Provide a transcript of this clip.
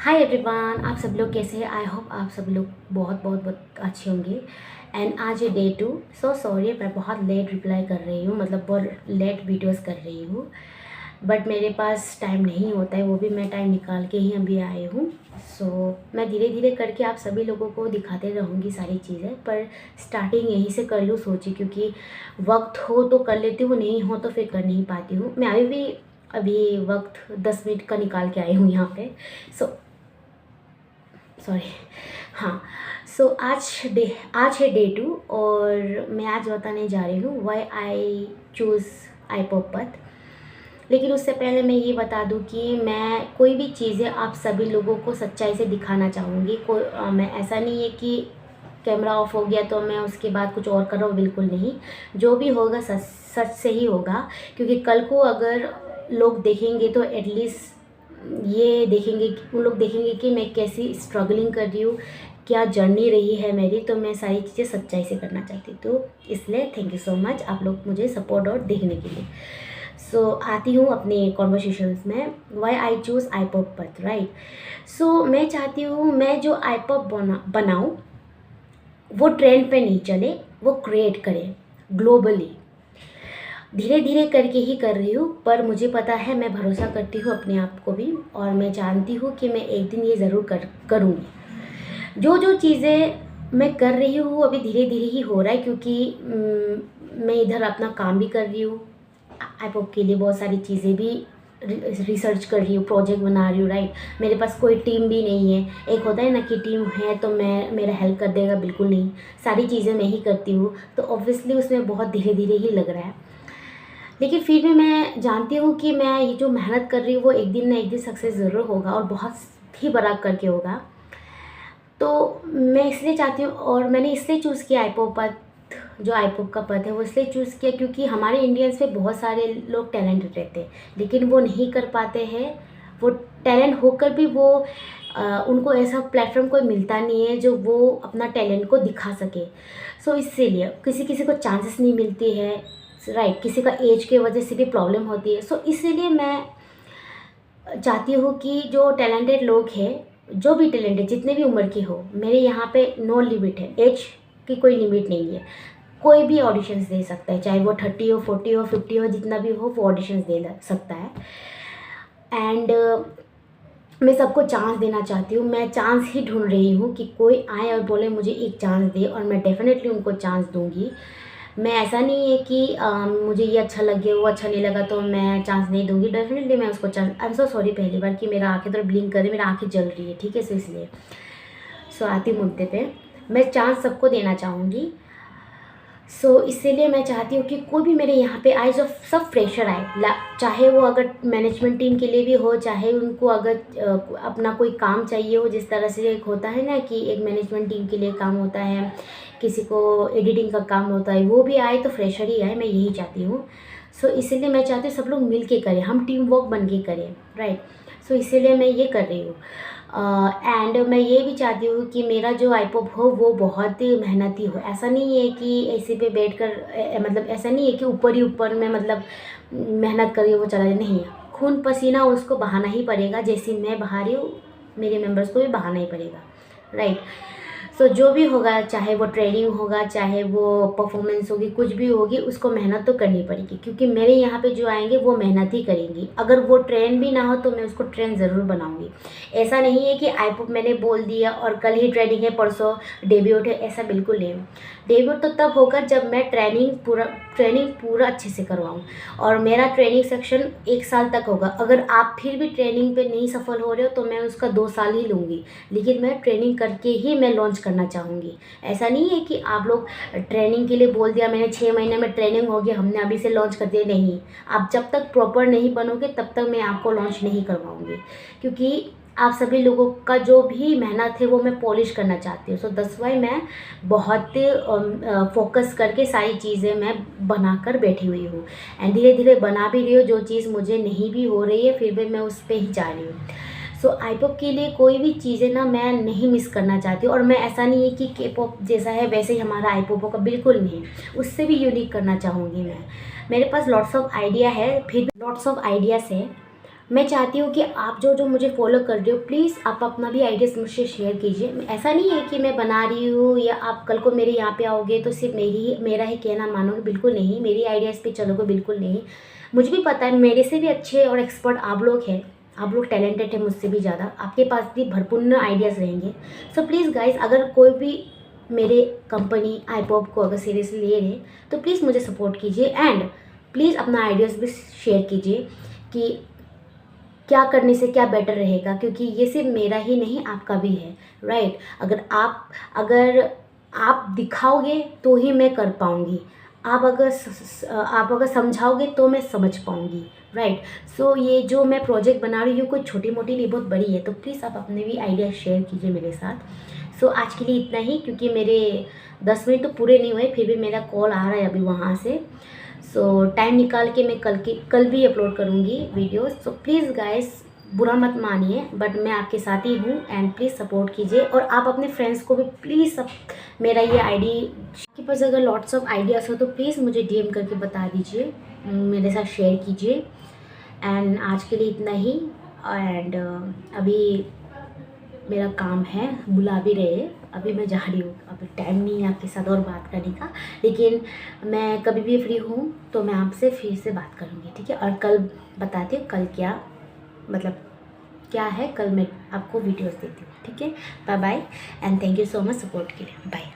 Hi everyone, आप सब लोग कैसे हैं। आई होप आप सब लोग बहुत बहुत बहुत अच्छे होंगे। एंड आज है डे 2। सो सॉरी, मैं बहुत लेट रिप्लाई कर रही हूँ, मतलब बहुत लेट वीडियोस कर रही हूँ। बट मेरे पास टाइम नहीं होता है, वो भी मैं टाइम निकाल के ही अभी आई हूँ। सो मैं धीरे धीरे करके आप सभी लोगों को दिखाते रहूँगी सारी चीज़ें, पर स्टार्टिंग यहीं से कर लूँ सोची, क्योंकि वक्त हो तो कर लेती हूँ, नहीं हो तो फिर कर नहीं पाती हूँ। मैं अभी वक्त 10 मिनट का निकाल के आई हूँ यहाँ पे। So sorry. हाँ, सो आज है डे 2 और मैं आज बताने जा रही हूँ वाई आई चूज़ आईपॉप पथ। लेकिन उससे पहले मैं ये बता दूँ कि मैं कोई भी चीज़ें आप सभी लोगों को सच्चाई से दिखाना चाहूँगी। मैं ऐसा नहीं है कि कैमरा ऑफ हो गया तो मैं उसके बाद कुछ और कर रहा हूँ, बिल्कुल नहीं। जो भी होगा सच सच से ही होगा, क्योंकि कल को अगर लोग देखेंगे तो एटलीस्ट ये देखेंगे कि उन लोग देखेंगे कि मैं कैसी स्ट्रगलिंग कर रही हूँ, क्या जर्नी रही है मेरी। तो मैं सारी चीज़ें सच्चाई से करना चाहती हूँ, तो इसलिए थैंक यू सो मच आप लोग मुझे सपोर्ट और देखने के लिए। सो आती हूँ अपने कॉन्वर्सेशंस में। वाई आई चूज़ आईपॉप पथ, राइट। सो मैं चाहती हूँ मैं जो आईपॉप बनाऊँ वो ट्रेंड पे नहीं चले, वो क्रिएट करे ग्लोबली। धीरे धीरे करके ही कर रही हूँ, पर मुझे पता है, मैं भरोसा करती हूँ अपने आप को भी, और मैं जानती हूँ कि मैं एक दिन ये ज़रूर करूँगी। जो जो चीज़ें मैं कर रही हूँ अभी धीरे धीरे ही हो रहा है, क्योंकि मैं इधर अपना काम भी कर रही हूँ, आईपॉप के लिए बहुत सारी चीज़ें भी रिसर्च कर रही हूँ, प्रोजेक्ट बना रही हूँ, राइट। मेरे पास कोई टीम भी नहीं है। एक होता है ना कि टीम है तो मैं मेरा हेल्प कर देगा, बिल्कुल नहीं। सारी चीज़ें मैं ही करती हूँ, तो ऑब्वियसली उसमें बहुत धीरे धीरे ही लग रहा है। लेकिन फिर भी मैं जानती हूँ कि मैं ये जो मेहनत कर रही हूँ वो एक दिन ना एक दिन सक्सेस ज़रूर होगा, और बहुत ही बड़ा करके होगा। तो मैं इसलिए चाहती हूँ, और मैंने इसलिए चूज़ किया आईपॉप पथ, जो आईपॉप का पथ है वो इसलिए चूज़ किया क्योंकि हमारे इंडियंस में बहुत सारे लोग टैलेंटेड रहते हैं, लेकिन वो नहीं कर पाते हैं। वो टैलेंट होकर भी वो उनको ऐसा प्लेटफॉर्म कोई मिलता नहीं है जो वो अपना टैलेंट को दिखा सके। सो इसीलिए किसी किसी को चांसेस नहीं मिलती है, राइट। किसी का एज के वजह से भी प्रॉब्लम होती है। सो इसीलिए मैं चाहती हूँ कि जो टैलेंटेड लोग हैं, जो भी टैलेंट है, जितने भी उम्र के हो, मेरे यहाँ पे नो लिमिट है, एज की कोई लिमिट नहीं है। कोई भी ऑडिशंस दे सकता है, चाहे वो 30 हो, 40 हो, 50 हो, जितना भी हो वो ऑडिशंस दे सकता है। एंड मैं सबको चांस देना चाहती हूँ। मैं चांस ही ढूंढ रही हूँ कि कोई आए और बोले मुझे एक चांस दे, और मैं डेफिनेटली उनको चांस दूँगी। मैं ऐसा नहीं है कि मुझे ये अच्छा लगे, वो अच्छा नहीं लगा तो मैं चांस नहीं दूंगी। डेफिनेटली मैं उसको chance. I am so sorry पहली बार कि मेरा आंखें थोड़ा ब्लिंक कर रही है, मेरा आंखें जल रही है, ठीक है। सो इसलिए आती हूँ मुद्दे पे। मैं चांस सबको देना चाहूँगी। इसीलिए मैं चाहती हूँ कि कोई भी मेरे यहाँ पे आए, जो सब फ्रेशर आए, चाहे वो अगर मैनेजमेंट टीम के लिए भी हो, चाहे उनको अगर अपना कोई काम चाहिए हो। जिस तरह से एक होता है ना कि एक मैनेजमेंट टीम के लिए काम होता है, किसी को एडिटिंग का काम होता है, वो भी आए तो फ्रेशर ही आए, मैं यही चाहती हूँ। इसीलिए मैं चाहती हूँ सब लोग मिल के करें, हम टीम वर्क बन के करें, राइट। इसीलिए मैं ये कर रही हूँ। एंड मैं ये भी चाहती हूँ कि मेरा जो आईपॉप हो वो बहुत ही मेहनती हो। ऐसा नहीं है कि ऐसे पे बैठ कर मतलब ऐसा नहीं है कि ऊपर ही ऊपर में मतलब मेहनत करिए वो चला जाए, नहीं। खून पसीना उसको बहाना ही पड़ेगा, जैसे मैं बहा रही हूँ, मेरे मेंबर्स को भी बहाना ही पड़ेगा, राइट। जो भी होगा, चाहे वो ट्रेनिंग होगा, चाहे वो परफॉर्मेंस होगी, कुछ भी होगी, उसको मेहनत तो करनी पड़ेगी, क्योंकि मेरे यहाँ पे जो आएंगे वो मेहनत ही करेंगी। अगर वो ट्रेन भी ना हो तो मैं उसको ट्रेन ज़रूर बनाऊंगी। ऐसा नहीं है कि आईपॉप मैंने बोल दिया और कल ही ट्रेनिंग है, परसों डेब्यूट है, ऐसा बिल्कुल नहीं। डेब्यूट तो तब होगा जब मैं ट्रेनिंग पूरा अच्छे से करवाऊँ, और मेरा ट्रेनिंग सेक्शन 1 साल तक होगा। अगर आप फिर भी ट्रेनिंग पे नहीं सफल हो रहे हो तो मैं उसका 2 साल ही लूँगी, लेकिन मैं ट्रेनिंग करके ही मैं लॉन्च करना चाहूँगी। ऐसा नहीं है कि आप लोग ट्रेनिंग के लिए बोल दिया, मैंने 6 महीने में ट्रेनिंग हो गया, हमने अभी से लॉन्च कर दिया, नहीं। आप जब तक प्रॉपर नहीं बनोगे तब तक मैं आपको लॉन्च नहीं करवाऊँगी, क्योंकि आप सभी लोगों का जो भी मेहनत है वो मैं पॉलिश करना चाहती हूँ। दैट्स वाई मैं बहुत फोकस करके सारी चीज़ें मैं बना कर बैठी हुई हूँ, एंड धीरे धीरे बना भी रही हूँ। जो चीज़ मुझे नहीं भी हो रही है फिर भी मैं उस पर ही जा रही हूँ। आईपॉप के लिए कोई भी चीज़ें ना मैं नहीं मिस करना चाहती हूँ, और मैं ऐसा नहीं है कि के पॉप जैसा है वैसे ही हमारा आईपॉप होगा, बिल्कुल नहीं। उससे भी यूनिक करना चाहूँगी मैं। मेरे पास लॉट्स ऑफ आइडिया है, फिर भी लॉट्स ऑफ आइडियाज़ है, मैं चाहती हूँ कि आप जो मुझे फॉलो कर रहे हो, प्लीज़ आप अपना भी आइडियाज़ मुझसे शेयर कीजिए। ऐसा नहीं है कि मैं बना रही हूँ या आप कल को मेरे यहाँ पे आओगे तो सिर्फ मेरा ही कहना मानोगे, बिल्कुल नहीं। मेरी आइडियाज़ पे चलोगे, बिल्कुल नहीं। मुझे भी पता है मेरे से भी अच्छे और एक्सपर्ट आप लोग हैं, आप लोग टैलेंटेड हैं मुझसे भी ज़्यादा, आपके पास भी भरपूर आइडियाज़ रहेंगे। सो प्लीज़ गाइज, अगर कोई भी मेरे कंपनी iPop को अगर सीरियसली ले रहे तो प्लीज़ मुझे सपोर्ट कीजिए एंड प्लीज़ अपना आइडियाज़ भी शेयर कीजिए कि क्या करने से क्या बेटर रहेगा, क्योंकि ये सिर्फ मेरा ही नहीं आपका भी है, राइट। अगर आप दिखाओगे तो ही मैं कर पाऊँगी, आप अगर समझाओगे तो मैं समझ पाऊँगी, राइट। सो ये जो मैं प्रोजेक्ट बना रही हूँ कोई छोटी मोटी नहीं, बहुत बड़ी है। तो प्लीज़ आप अपने भी आइडिया शेयर कीजिए मेरे साथ। सो आज के लिए इतना ही, क्योंकि मेरे 10 मिनट तो पूरे नहीं हुए, फिर भी मेरा कॉल आ रहा है अभी वहाँ से। सो टाइम निकाल के मैं कल भी अपलोड करूँगी वीडियो। सो प्लीज़ गाइस, बुरा मत मानिए, बट मैं आपके साथ ही हूँ एंड प्लीज़ सपोर्ट कीजिए। और आप अपने फ्रेंड्स को भी प्लीज़ मेरा ये आईडी, आपके पास अगर लॉट्स ऑफ आइडियाज़ हो तो प्लीज़ मुझे डीएम करके बता दीजिए, मेरे साथ शेयर कीजिए। एंड आज के लिए इतना ही। एंड अभी मेरा काम है, बुला भी रहे, अभी मैं जा रही हूँ, अभी टाइम नहीं है आपके साथ और बात करने का। लेकिन मैं कभी भी फ्री हूँ तो मैं आपसे फिर से बात करूँगी, ठीक है। और कल बताती हूँ कल क्या, मतलब क्या है, कल मैं आपको वीडियोस देती हूँ, ठीक है। Bye bye and thank you so much support के लिए। बाय।